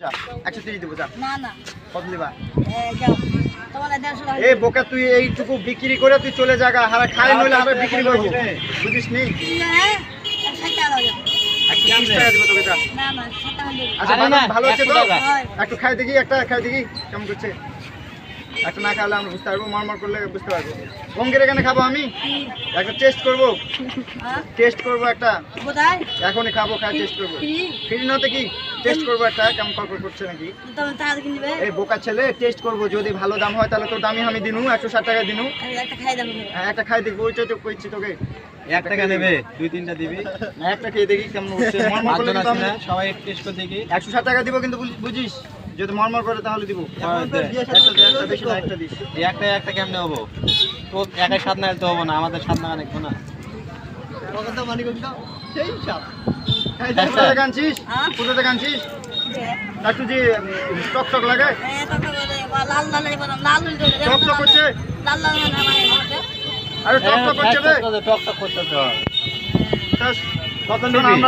যা 130 দেব যা। না না কত দিবা? যাও তোমার 150 টাকা এই বোকা তুই এইটুকু বিক্রি করে তুই চলে যাগা, হারা খাই নইলে হারা বিক্রি করব, বুঝিস নি? হ্যাঁ 60 টাকা দাও 130 টাকা দিব তোকে যা। না না 60 টাকা দিও আচ্ছা বাদাম ভালো আছে তো? 100 টাকা। একটু খাই দেখি, একটা খাই দেখি কেমন করছে। একটা না খাইলে আমরা বুঝতে পারবো, মরমর করলে বুঝতে পারবো। অঙ্কের এখানে খাবো আমি, একটা টেস্ট করব, হ্যাঁ টেস্ট করব একটা, কোথায় এখনই খাবো, খাই টেস্ট করবো। কি ফ্রি নতে কি টেস্ট করবো একটা, কেমন কল করছে নাকি? তুমি টাকা কিনবে এই বোকা ছেলে টেস্ট করবো, যদি ভালো দাম হয় তাহলে তোর দামি আমি দিনু 160 টাকা দিনু। একটা খাই দাও হ্যাঁ একটা খাই দেখবো, ওইটাই তো কইছি তোকে। 1 টাকা নেবে 2-3টা দিবি। না একটা খেয়ে দেখি কেমন হচ্ছে, মরমর করলে কিন্তু আমি সবাই টেস্ট করে দেখি। 160 টাকা দিব, কিন্তু বুঝিস যদি মরমর করে তাহলে দিব। একটা বেশি না, একটা দিস। এই একটা কেমনে হবো? তো একাই স্বাদ না তো হবো না, আমাদের স্বাদ না দেখবো না। কোথা থেকে আনছিস? হ্যাঁ? কোথা থেকে আনছিস? একটু যে টক টক লাগে, টক টক করছে, আরে টক টক করছে রে। টক টক করতে তো। তা কত শোন, নিবি? আমরা